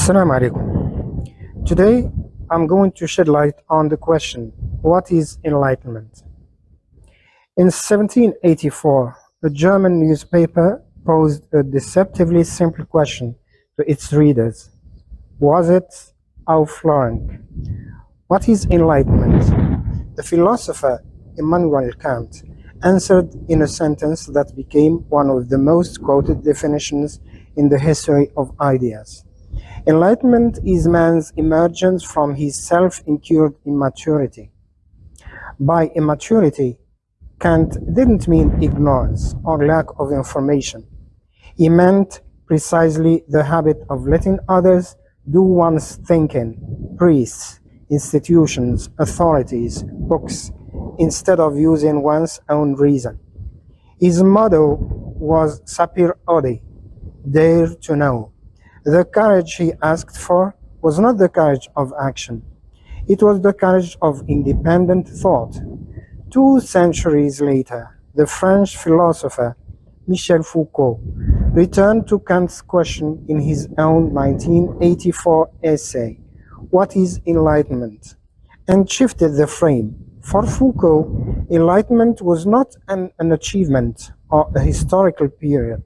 Assalamu alaikum. Today I'm going to shed light on the question, what is enlightenment? In 1784, a German newspaper posed a deceptively simple question to its readers. Was it Aufklärung? What is enlightenment? The philosopher Immanuel Kant answered in a sentence that became one of the most quoted definitions in the history of ideas. Enlightenment is man's emergence from his self-incurred immaturity. By immaturity, Kant didn't mean ignorance or lack of information. He meant precisely the habit of letting others do one's thinking, priests, institutions, authorities, books, instead of using one's own reason. His motto was Sapir Odi, dare to know. The courage he asked for was not the courage of action. It was the courage of independent thought. 2 centuries later, the French philosopher Michel Foucault returned to Kant's question in his own 1984 essay, What is Enlightenment? And shifted the frame. For Foucault, enlightenment was not an achievement or a historical period.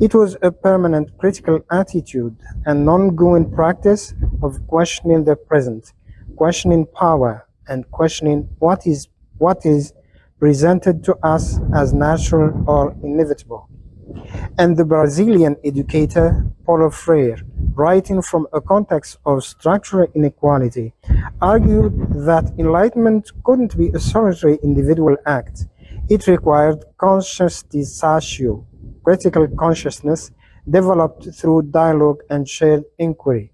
It was a permanent critical attitude, an ongoing practice of questioning the present, questioning power, and questioning what is presented to us as natural or inevitable. And the Brazilian educator Paulo Freire, writing from a context of structural inequality, argued that enlightenment couldn't be a solitary individual act. It required conscious dissatio, critical consciousness developed through dialogue and shared inquiry,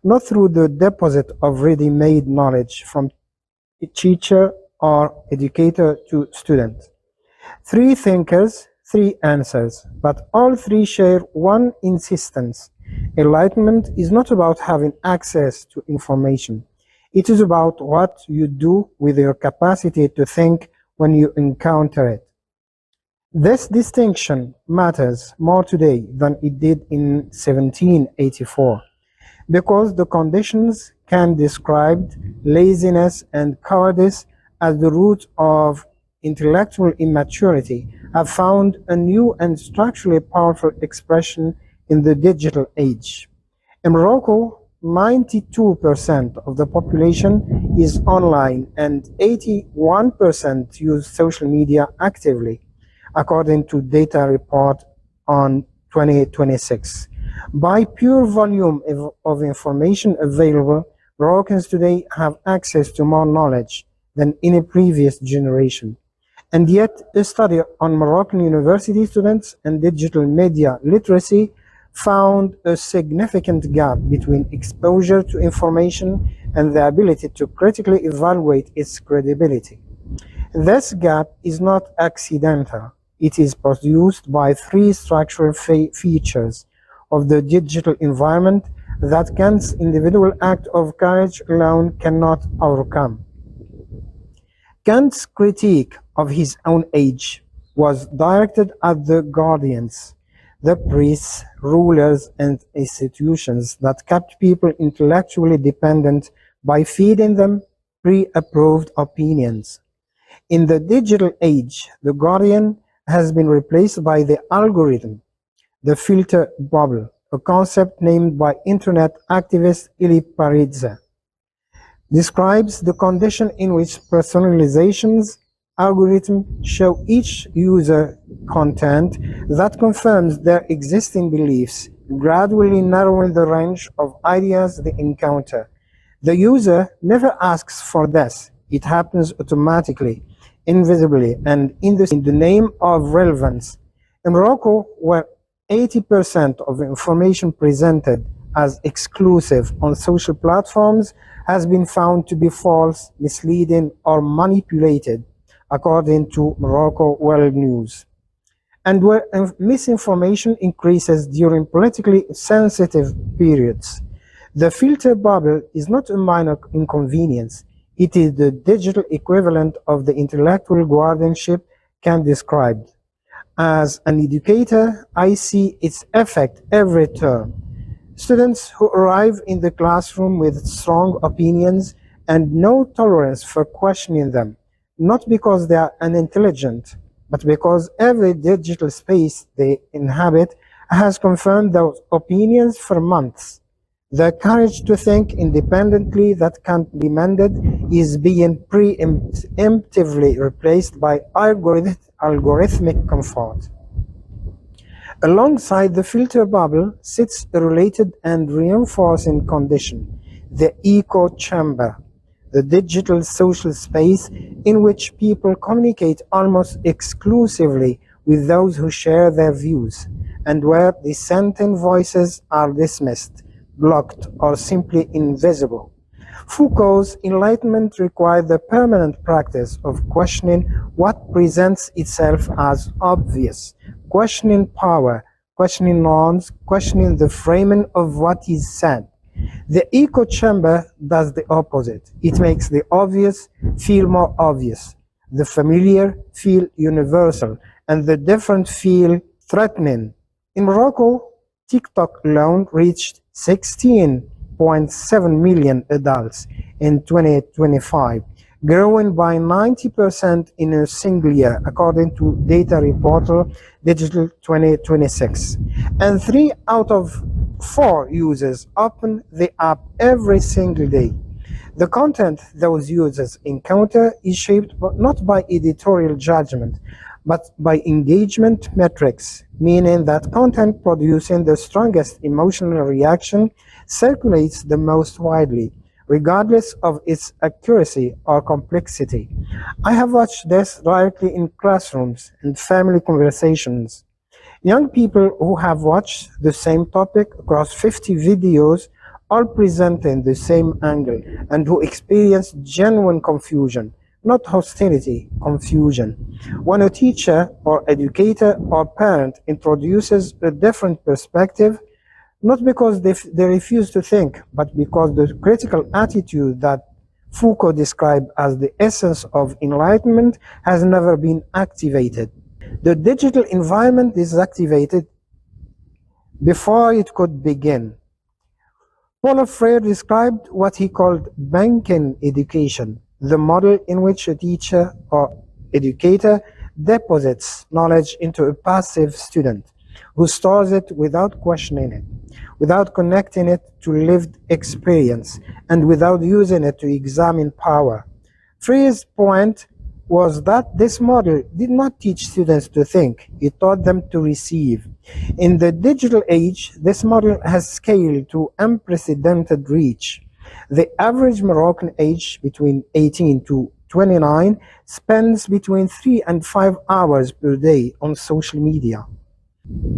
not through the deposit of ready-made knowledge from teacher or educator to student. 3 thinkers, 3 answers, but all 3 share one insistence. Enlightenment is not about having access to information. It is about what you do with your capacity to think when you encounter it. This distinction matters more today than it did in 1784, because the conditions Kant described, laziness and cowardice, as the root of intellectual immaturity, have found a new and structurally powerful expression in the digital age. In Morocco, 92% of the population is online and 81% use social media actively, according to data report on 2026. By pure volume of information available, Moroccans today have access to more knowledge than any previous generation. And yet, a study on Moroccan university students and digital media literacy found a significant gap between exposure to information and the ability to critically evaluate its credibility. This gap is not accidental. It is produced by 3 structural features of the digital environment that Kant's individual act of courage alone cannot overcome. Kant's critique of his own age was directed at the guardians, the priests, rulers, and institutions that kept people intellectually dependent by feeding them pre-approved opinions. In the digital age, the guardian has been replaced by the algorithm, the filter bubble, a concept named by internet activist Ili Paridze, describes the condition in which personalization's algorithms show each user content that confirms their existing beliefs, gradually narrowing the range of ideas they encounter. The user never asks for this. It happens automatically, invisibly, and in the name of relevance. In Morocco, where 80% of the information presented as exclusive on social platforms has been found to be false, misleading, or manipulated, according to Morocco World News, and where misinformation increases during politically sensitive periods. The filter bubble is not a minor inconvenience. It is the digital equivalent of the intellectual guardianship Kant described. As an educator, I see its effect every term. Students who arrive in the classroom with strong opinions and no tolerance for questioning them, not because they are unintelligent, but because every digital space they inhabit has confirmed those opinions for months. The courage to think independently that can't be mended is being preemptively replaced by algorithmic comfort. Alongside the filter bubble sits a related and reinforcing condition, the echo chamber, the digital social space in which people communicate almost exclusively with those who share their views, and where dissenting voices are dismissed, blocked, or simply invisible. Foucault's Enlightenment required the permanent practice of questioning what presents itself as obvious, questioning power, questioning norms, questioning the framing of what is said. The echo chamber does the opposite. It makes the obvious feel more obvious, the familiar feel universal, and the different feel threatening. In Morocco, TikTok alone reached 16.7 million adults in 2025, growing by 90% in a single year, according to data reporter Digital 2026. And 3 out of 4 users open the app every single day. The content those users encounter is shaped not by editorial judgment, but by engagement metrics, meaning that content producing the strongest emotional reaction circulates the most widely, regardless of its accuracy or complexity. I have watched this directly in classrooms and family conversations. Young people who have watched the same topic across 50 videos, all presenting the same angle, and who experience genuine confusion, not hostility, confusion. When a teacher or educator or parent introduces a different perspective, not because they refuse to think, but because the critical attitude that Foucault described as the essence of enlightenment has never been activated. The digital environment is activated before it could begin. Paulo Freire described what he called banking education, the model in which a teacher or educator deposits knowledge into a passive student who stores it without questioning it, without connecting it to lived experience, and without using it to examine power. Freire's point was that this model did not teach students to think, it taught them to receive. In the digital age, this model has scaled to unprecedented reach. The average Moroccan age between 18 to 29 spends between 3 and 5 hours per day on social media.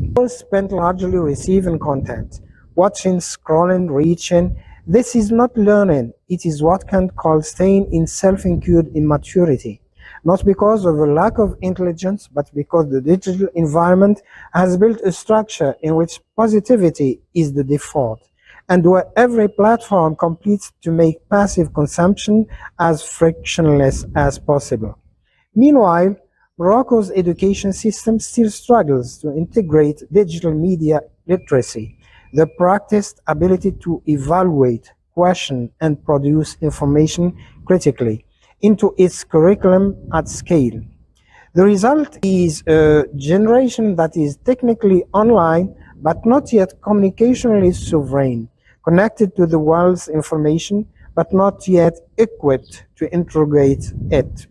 People spend largely receiving content, watching, scrolling, reaching. This is not learning, it is what Kant calls staying in self-incurred immaturity. Not because of a lack of intelligence, but because the digital environment has built a structure in which positivity is the default, and where every platform competes to make passive consumption as frictionless as possible. Meanwhile, Morocco's education system still struggles to integrate digital media literacy, the practiced ability to evaluate, question, and produce information critically, into its curriculum at scale. The result is a generation that is technically online, but not yet communicationally sovereign, connected to the world's information, but not yet equipped to integrate it.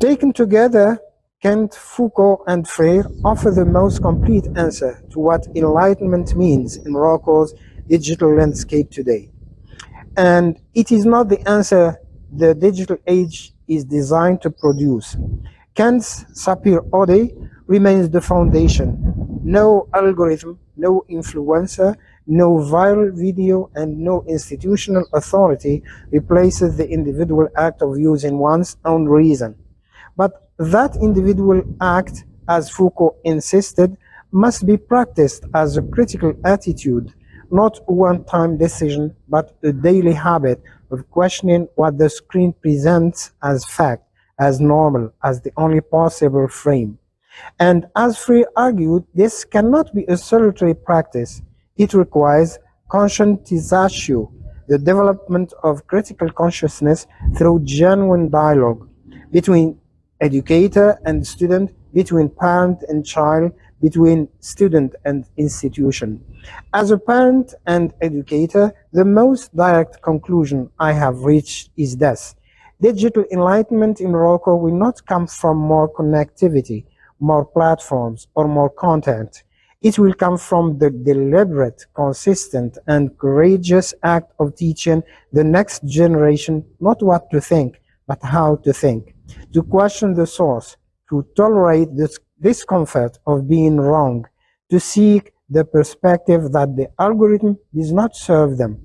Taken together, Kant, Foucault, and Freire offer the most complete answer to what enlightenment means in Morocco's digital landscape today. And it is not the answer the digital age is designed to produce. Kant's Sapir Ode remains the foundation. No algorithm, no influencer, no viral video, and no institutional authority replaces the individual act of using one's own reason. But that individual act, as Foucault insisted, must be practiced as a critical attitude, not a one-time decision, but a daily habit of questioning what the screen presents as fact, as normal, as the only possible frame. And as Freire argued, this cannot be a solitary practice. It requires conscientization, the development of critical consciousness through genuine dialogue between educator and student, between parent and child, between student and institution. As a parent and educator, the most direct conclusion I have reached is this: digital enlightenment in Morocco will not come from more connectivity, more platforms, or more content. It will come from the deliberate, consistent, and courageous act of teaching the next generation not what to think, but how to think, to question the source, to tolerate the discomfort of being wrong, to seek the perspective that the algorithm does not serve them,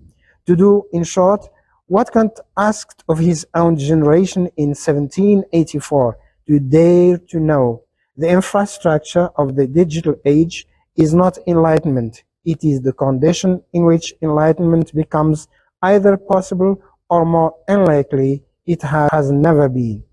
to do, in short, what Kant asked of his own generation in 1784, to dare to know. The infrastructure of the digital age is not enlightenment. It is the condition in which enlightenment becomes either possible or more unlikely it has never been.